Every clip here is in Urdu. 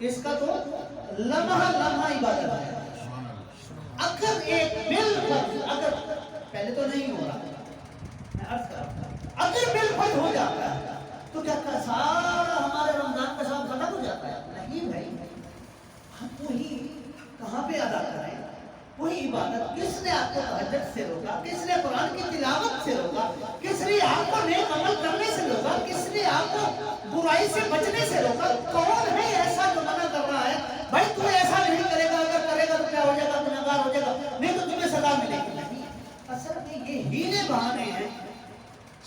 اس کا تو لمحہ لمحہ عبادت ہے. اگر ایک بالفرض اگر پہلے تو نہیں ہو رہا میں عرض کر رہا ہوں اگر بالفرض ہو جاتا ہے تو کیا سارا ہمارے رمضان کا سال ختم ہو جاتا ہے؟ نہیں بھائی، ہم وہی کہاں پہ ادا کریں؟ وہی عبادت. کس نے آپ کو تہجد سے روکا؟ کس نے قرآن کی تلاوت سے روکا؟ کس نے آپ کو نیک عمل کرنے سے روکا؟ کس نے آپ کو برائی سے بچنے سے روکا؟ کون ہے ایسا جو منع کر رہا ہے بھائی تو ایسا نہیں کرے گا، اگر کرے گا تو کیا ہو جائے گا؟ گنہگار ہو جائے گا، نہیں تو تمہیں سزا ملے گی. نہیں، اصل میں یہ ہیلے بہانے ہیں،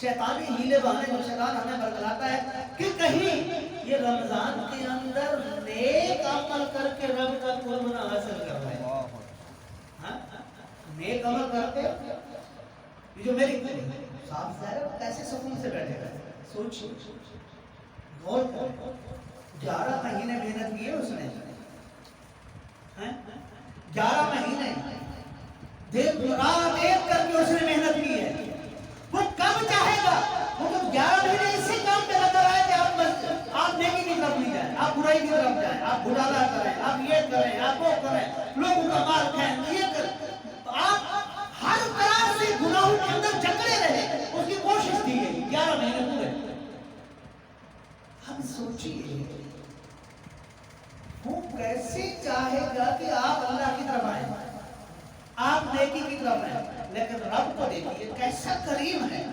شیطانی ہیلے بہانے جو شیطان ہمیں برگلاتا ہے کہ کہیں یہ رمضان کے اندر نیک عمل کر کے رب کا قرب نہ حاصل کر رہے ہیں. نیک عمل کرتے یہ جو میری صاحب ظاہر کیسے سکون سے بیٹھے گئے. سوچ غور کر، 11 مہینے محنت کی ہے اس نے، 11 مہینے رات ایک کر کے اس نے محنت کی ہے. وہ کب چاہے گا؟ وہ تو 11 مہینے اسی کام پہ لگا رہا ہے کہ آپ نیکی کی طرف نہیں جائیں، آپ برائی کی طرف جائیں، آپ گھٹالا کریں، آپ یہ کریں، آپ وہ کریں، لوگوں کا مال کھائیں، یہ کریں. آپ ہر طرح سے گناہوں کے اندر جکڑے رہے، اس کی کوشش تھی 11 مہینے پورے. ہم سوچیے وہ کیسے چاہے گا کہ آپ اللہ کی طرف آئیں، آپ نیکی کی طرف آئیں. لیکن رب کو دیکھیے کیسا کریم ہے،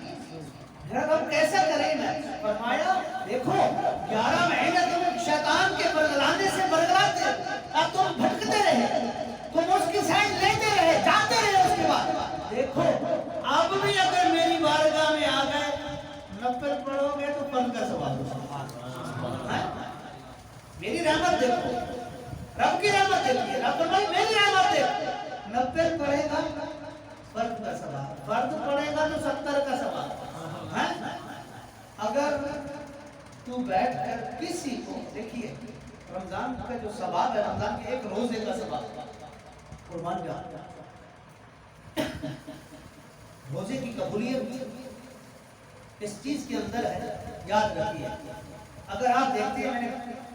رب کیسا کریم ہے. فرمایا دیکھو 11 مہینے تم شیطان کے برگلانے سے برگلاتے، اب تم بھٹکتے رہے، تم اس کی سائڈ لیتے رہے، جاتے رہے. اس کے بعد دیکھو اب بھی اگر میری بارگاہ میں آ گئے، نفل پڑھو گے تو پن کا ثواب ہوگا. میری رحمت دیکھو، رب کی رحمت دیکھیے. رب فرمائے میری رحمت دیکھو، نفل پڑھے گا فرد کا ثواب، فرد پڑھے گا تو 70 کا ثواب. اگر تو بیٹھ کر کسی کو دیکھیے رمضان کا جو ثواب ہے، رمضان کے ایک روزے کا ثواب قربان جاتا روزے کی قبولیت اس چیز کے اندر ہے. یاد رکھیے اگر آپ دیکھتے ہیں، میں نے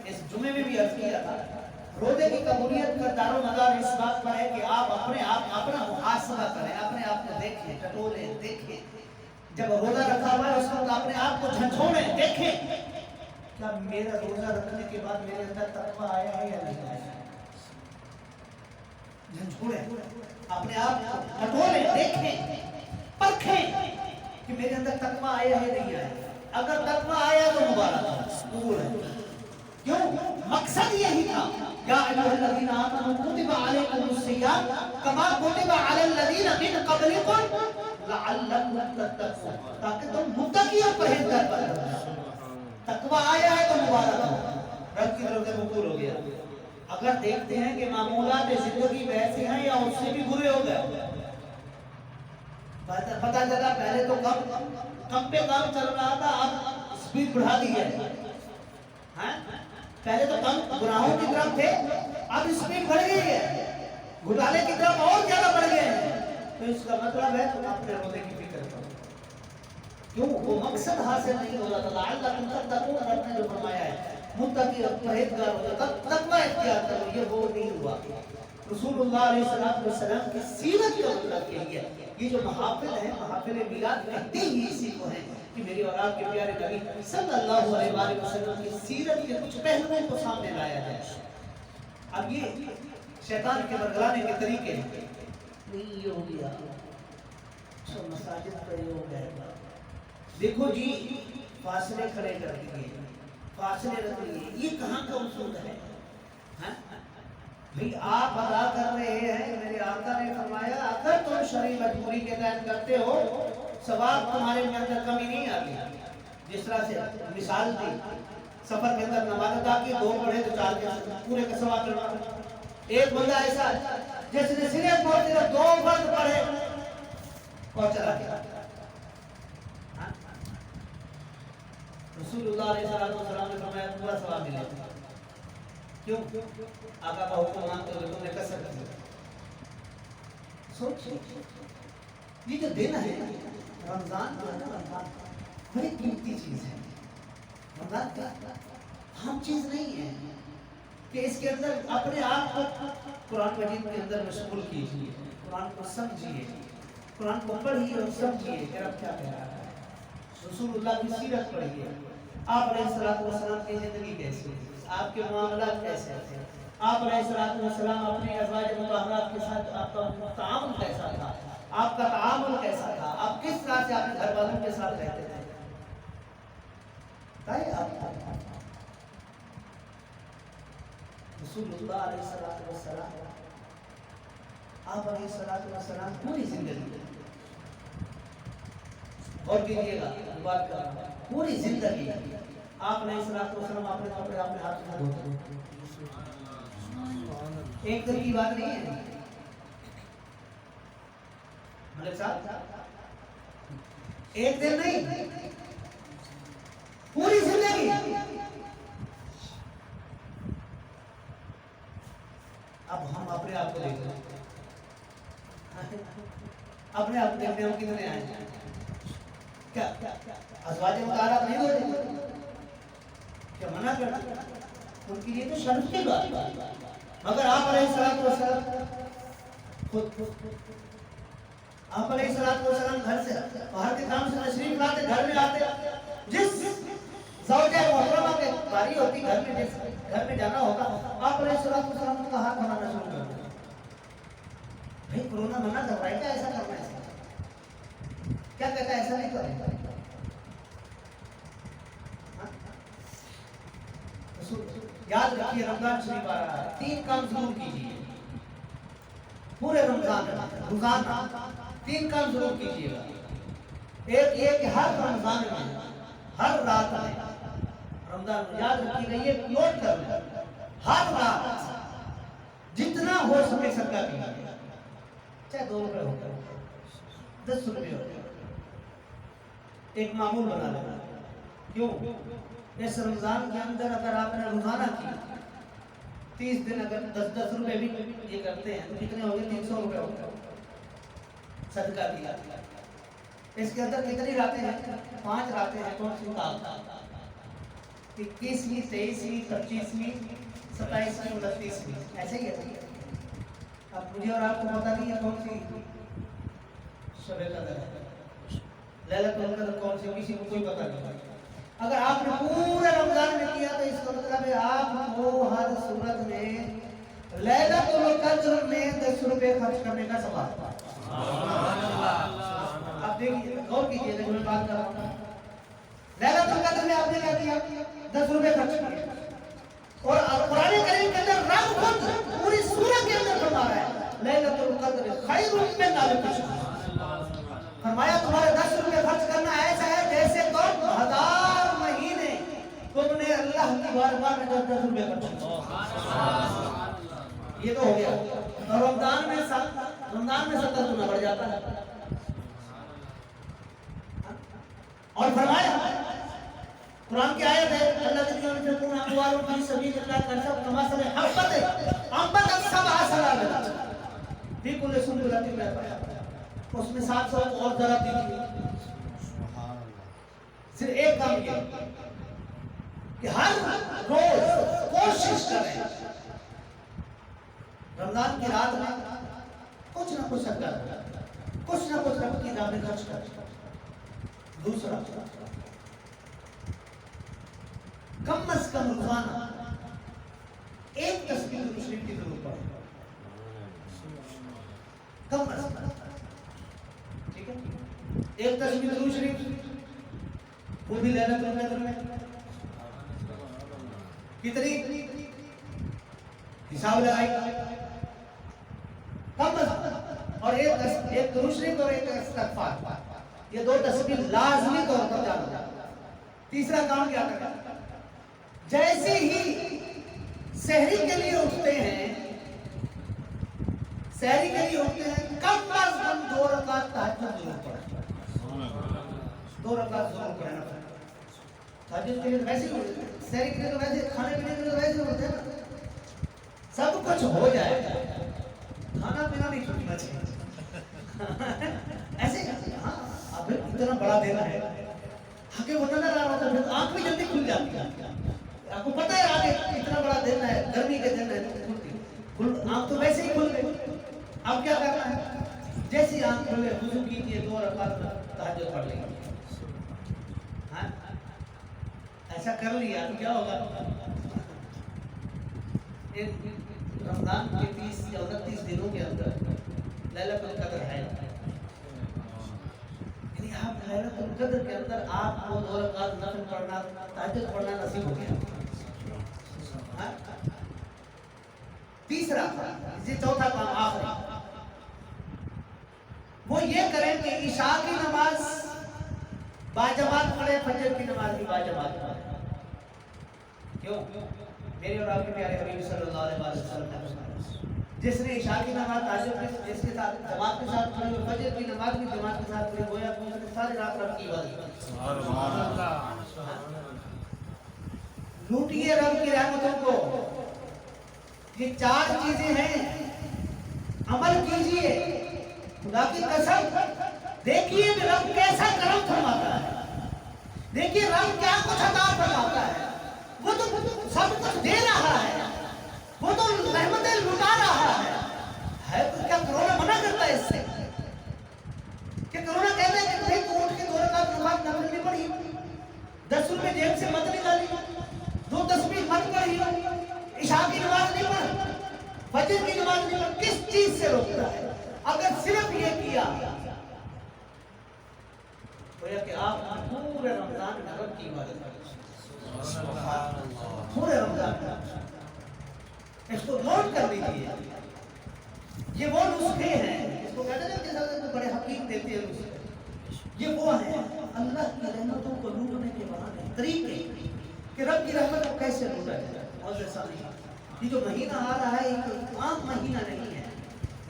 اس جمعے میں بھی عرض کیا تھا، روزے کی قبولیت کا دار و مدار اس بات پر ہے کہ آپ اپنا محاسبہ کریں، اپنے آپ کو دیکھیں، ٹٹولیں، دیکھیں. جب روزہ رکھا ہوا ہے اس وقت اپنے آپ کو جھنجھوڑیں، دیکھیں کیا میرا روزہ رکھنے کے بعد میرے اندر تقویٰ آیا ہے یا نہیں آیا. جھنجھوڑیں، اپنے آپ کو ٹٹولیں، دیکھیں، پرکھیں کہ میرے اندر تقویٰ آیا ہے نہیں آیا. اگر تقویٰ آیا تو مبارک قبول ہے. کیوں؟ مقصد یہی تھا یا ایھا الذین آمنوا کتب علیکم الصیام کما کتب علی الذین من قبلکم لعلکم تتقون، تاکہ تم متقی اور پرہیزگار بن جاؤ. تقویٰ آیا ہے تو مبارک ہو، رب کی طرف سے قبول ہو گیا. اگر دیکھتے ہیں کہ معمولات زندگی ویسے ہیں یا اس سے بھی برے ہو گئے، پتہ چلا پہلے تو کم پہ کام چل رہا تھا، اب سپیڈ بڑھا دی ہے. پہلے تو کم گناہوں کی طرف تھے، اب سپیڈ بڑھ گئی ہے، گھٹالے کی طرف اور زیادہ بڑھ گئے ہیں. تو اس کا مطلب ہے تم اپنے روزے کی فکر کرو. کیوں؟ وہ مقصد حاصل نہیں ہو رہا تھا. اللہ تتقون، رب نے جو فرمایا ہے متقی اور پرہیزگار ہو جاتا، تقویٰ اختیار کرو، یہ وہ نہیں ہوا. رسول اللہ علیہ السلام کی سیرت کا مطلب یہی ہے. یہ جو محافل ہیں، محافل میلاد کہتے ہی اسی کو ہیں کہ میری اور آپ کے پیارے نبی صلی اللہ علیہ وآلہ وسلم کی سیرت کے کچھ پہلوؤں کو سامنے لایا جائے. اب یہ شیطان کے برگلانے کے طریقے ہیں. یہ ہو گیا سب مساجد پر یہ ہو گئے. دیکھو جی فاصلے کھڑے کر دیے، فاصلے رکھ لیے، یہ کہاں کا اصول ہے؟ بھئی آپ ادا کر رہے ہیں، میرے آقا نے فرمایا اگر تم شرعی مجبوری کے تحت کرتے ہو ثواب تمہارے اندر کمی نہیں آتی. جس طرح سے مثال دی، سفر کے اندر نماز ادا کی، 2 پڑھے تو 4 کے پورے کا ثواب ملتا. ایک بندہ ایسا جس نے صرف اور صرف 2 فرض پڑھے اور چلا گیا. رسول اللہ علیہ السلام نے فرمایا پورا ثواب ملے گا. کیوں؟ آقا کا حکم مانتے ہوئے تم نے کسر کی. سوچ یہ جو دن ہے رمضان جو ہے نا، رمضان بڑی قیمتی چیز ہے. رمضان کا عام چیز نہیں ہے. کہ اس کے اندر اپنے آپ کو قرآن مجید کے اندر مشغول کیجیے، قرآن کو سمجھیے، قرآن کو پڑھیے اور سمجھیے کہ رب کیا کہہ رہا ہے، رسول اللہ کی سیرت پڑھیے، آپ علیہ السلام کی زندگی کیسے ہے، آپ کے معاملات کیسے تھے، آپ علیہ السلام اپنے ازواج مطہرات کے ساتھ آپ کا تعامل کیسا تھا، آپ کا تعامل کیسا تھا، آپ کس طرح سے اپنے گھر والوں کے ساتھ رہتے تھے، رسول اللہ علیہ السلام آپ علیہ السلام پوری زندگی اور کیجیے گا بات کر رہا ہوں، پوری زندگی آپ علیہ السلام اپنے کپڑے اپنے ہاتھ سے دھوتے ہیں، ایک دن کی بات نہیں ہے ملک صاحب، ایک دن نہیں، پوری زندگی۔ اب ہم اپنے آپ کو دیکھ رہے ہیں، اپنے آپ دیکھتے ہم کتنے آئے ہیں، کیا ازواج مطہرات نہیں ہوتے، کیا منع کرتے، ان کی یہ تو شرف کی بات، مگر آپ علیہ السلام خود آپ علیہ السلام گھر سے باہر کے کام سے تشریف لاتے، گھر میں آتے، جس زوجہ محترمہ کے باری ہوتی گھر میں جانا ہوگا، آپ علیہ السلام کا ہاتھ بنانا شروع کر دیں، بھائی کرونا منع کر رہا ہے کیا ایسا کرنا ہے، کیا کہتا ہے ایسا نہیں کریں، یاد رکھیے رمضان شریف آ رہا ہے، 3 کام ضرور کیجیے پورے رمضان روزانہ، 3 کام ضرور کیجیے گا، ایک یہ کہ ہر رمضان میں ہر رات میں رمضان میں یاد رکھیے گا، یہ نوٹ کر لیں، ہر رات جتنا ہو سکے صدقہ کیجیے، چاہے 2 روپے ہو 10 روپے ہو، ایک معمول بنا لینا، کیوں اس رمضان کے اندر اگر آپ نے روزانہ کی 30 دن اگر 10 روپے بھی یہ کرتے ہیں تو کتنے ہو گئے، 300 روپے ہو گئے صدقہ دیا، اس کے اندر کتنی راتیں ہیں، 5 راتیں ہیں، کون سی کام 21ویں 23ویں 25ویں 27ویں 29ویں ایسے ہی ہے، اب مجھے اور آپ کو پتہ نہیں ہے کون سی شب قدر ہے، لیلۃ القدر کون سی، کسی کو کوئی پتہ نہیں، اگر آپ نے پورے رمضان میں کیا تو اس کا مطلب ہے آپ کو ہر صورت میں لیلۃ القدر میں 10 روپے خرچ کرنے کا ثواب، آپ دیکھیے غور کیجیے جو میں بات کر رہا ہوں، لیلۃ القدر میں آپ نے کیا کیا، 10 روپے خرچ کیے، اور قرآن کریم کے اندر رب خود پوری سورت کے اندر فرما رہا ہے لیلۃ القدر خیر من الف شہر، فرمایا تمہارے 10 روپے خرچ کرنا ایسا ہے جیسے تم 1000 مہینے تم نے اللہ کی بارگاہ میں 10 روپے خرچ کیے، یہ تو ہو گیا، اور رمضان میں 70 گنا بڑھ جاتا ہے، اور فرمایا قرآن کی آیت ہے اللہ کی ينفقون اموالهم في سبيل الله كمثل حبة انبتت 7 سنابل في كل سنبلة 100 حبة، اس میں 700 اور ذرا دیجیے، صرف ایک کام یہ کہ ہر روز کوشش کریں رمضان کی رات میں کچھ نہ کچھ کریں، کچھ نہ کچھ رب کی راہ میں خرچ کریں، دوسرا کم از کم روزانہ ایک تسبیح شریف کی ضرورت پڑے، کم از کم، ٹھیک ہے، ایک تسبیح شریف، وہ بھی لیلۃ القدر میں کتنی حساب لگائی، کم از کم، اور ایک درود شریف اور ایک استغفار، یہ 2 تسبیح لازمی طور پر جانا۔ تیسرا کام کیا کرنا، جیسے ہی سحری کے لیے اٹھتے ہیں، سحری کے لیے اٹھتے ہیں کم از کم 2 رکعت تہجد ضرور پڑھیں، 2 رکعت ضرور پڑھنا پڑے، تہجد کے لیے ویسے ہی اٹھتے ہیں، سحری کے لیے تو ویسے، کھانے پینے کے لیے تو ویسے اٹھتے ہیں، سب کچھ ہو جائے کھانا پینا نہیں چھوٹنا چاہیے، ایسے ہاں اب اتنا بڑا دینا ہے، آگے وہ نظر آ رہا تھا، پھر آنکھ بھی جلدی کھل جاتی ہے، آپ کو پتہ ہے آگے اتنا بڑا دن ہے، گرمی کے آنکھ تو ویسے ہی کھل گئی، اب کیا کرنا ہے؟ جیسی آنکھ کھلے وضو کیجیے، 2 رکعت تہجد پڑھ لیجیے. ہاں ایسا کر لیا تو کیا ہوگا؟ رمضان کے 30 یا 29 دنوں کے اندر لیلۃ القدر ہے، یعنی آپ لیلۃ القدر کے اندر آپ کو 2 رکعت نفل پڑھنا، تہجد پڑھنا نصیب ہو گیا. تیسرا یہ چوتھا کام آخری، وہ یہ کریں کہ عشاء کی نماز باجماعت پڑھے، فجر کی نماز بھی باجماعت پڑھے. کیوں؟ میرے اور آپ کے پیارے حبیب صلی اللہ علیہ وسلم نے فرمایا جس نے عشاء کی نماز تہجد جس کے ساتھ جماعت کے ساتھ پڑھی اور فجر کی نماز بھی جماعت کے ساتھ پڑھی، گویا کہ اس نے ساری رات رب کی عبادت کی. سبحان اللہ. لوٹیے رب کی رحمتوں کو. یہ 4 چیزیں ہیں، عمل کیجئے. خدا کی قسم دیکھیے کہ رب کیسا کرم فرماتا ہے، دیکھیے رب کیا کچھ عطا فرماتا ہے. وہ تو سب کچھ دے رہا ہے، وہ تو رحمتیں لٹا رہا ہے تو کیا کرونا منع کرتا ہے اس سے؟ کہ کرونا کہتا ہے کہ تو اٹھ کے 2 رکعت نماز نفل نہیں پڑھی، 10 روپے جیب سے مت نکالی، 2 تسبیح مت پڑھی، عشاء کی نماز نہیں پڑھ، فجر کی نماز نہیں پڑھ. کس چیز سے روکتا ہے؟ اگر صرف یہ کیا گویا کہ آپ پورے رمضان میں رب کی عبادت کریں. پورے رمضان میں اس کو نوٹ کر لیجیے. یہ وہ نسخے ہیں، اس کو کہتے ہیں کہ بڑے حقیق دیتے ہیں نسخے. یہ وہ ہیں اللہ کی رحمتوں کو لوٹنے کے بہانے طریقے کہ رب کی رحمت کو کیسے لوٹا جائے. اور ایسا نہیں، یہ جو مہینہ آ رہا ہے یہ عام مہینہ نہیں ہے.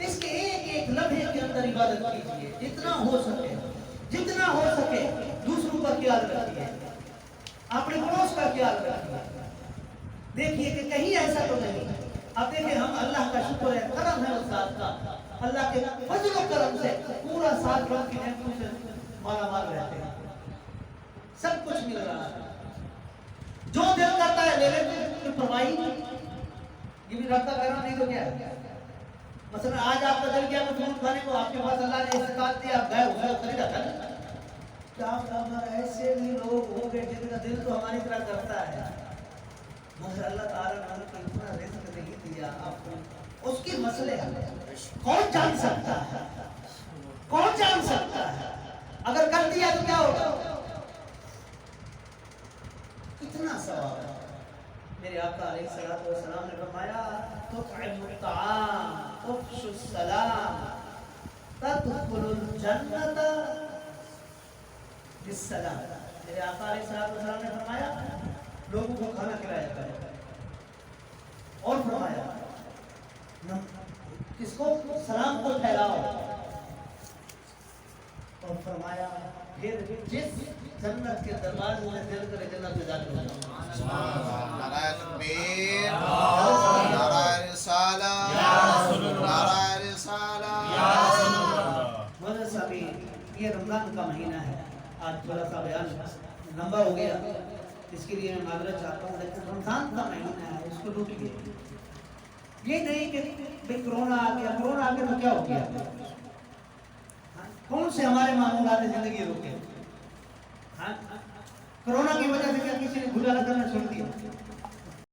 اس کے ایک ایک لمحے کے اندر عبادت کیجیے، جتنا ہو سکے، جتنا ہو سکے. دوسروں کا خیال رکھیے، اپنے پڑوس کا خیال رکھیے. دیکھیے کہ کہیں ایسا تو نہیں. اب دیکھیں ہم اللہ کا شکر ہے، کرم ہے اس ذات کا، اللہ کے فضل و کرم سے پورا سال رب کی نعمتوں سے مالا مال رہتے ہیں، سب کچھ مل رہا ہے. جو دل کرتا ہے لے لیتے ہیں، پرواہی یہ بھی رب کا کرم نہیں تو کیا ہے؟ مثلا آج آپ کا دل کیا کہ فروٹ کھانے کو، آپ کے پاس اللہ نے استطاعت دی، آپ گئے اسے خریدا تھا. کیا خبر ایسے بھی لوگ ہوں گے جن کا دل تو ہماری طرح کرتا ہے، مگر اللہ تعالیٰ نے ہمیں کوئی اتنا رزق نہیں دیا آپ کو. اس کی مسئلے کون جان سکتا ہے؟ کون جان سکتا ہے؟ اگر کر دیا تو کیا ہوگا؟ کتنا ثواب ہے. میرے آقا علیہ الصلوۃ والسلام نے فرمایا تطعم الطعام تفشو السلام تدخل الجنت بالسلام. میرے آقا علیہ الصلوۃ والسلام نے فرمایا لوگوں کو کھانا کھلایا کرے، اور فرمایا کس کو؟ سلام کو پھیلاؤ، اور فرمایا پھر جس جنت کے دروازے میں دل کرے جنت میں داخل ہو جاؤ. نعرہ تکبیر، نعرہ رسالہ، نعرہ رسالہ. مدر صاحبی یہ رمضان کا مہینہ ہے. آج تھوڑا سا بیان لمبا ہو گیا، اس کے لیے میں معذرت چاہتا ہوں، لیکن رمضان کا مہینہ ہے، اس کو لوٹیے. یہ نہیں کہ بھئی کرونا آ گیا، کرونا آ گیا تو کیا ہو گیا؟ کون سے ہمارے معمولات زندگی روکے؟ کرونا کی وجہ سے کیا کسی نے گزارا کرنا چھوڑ دیا؟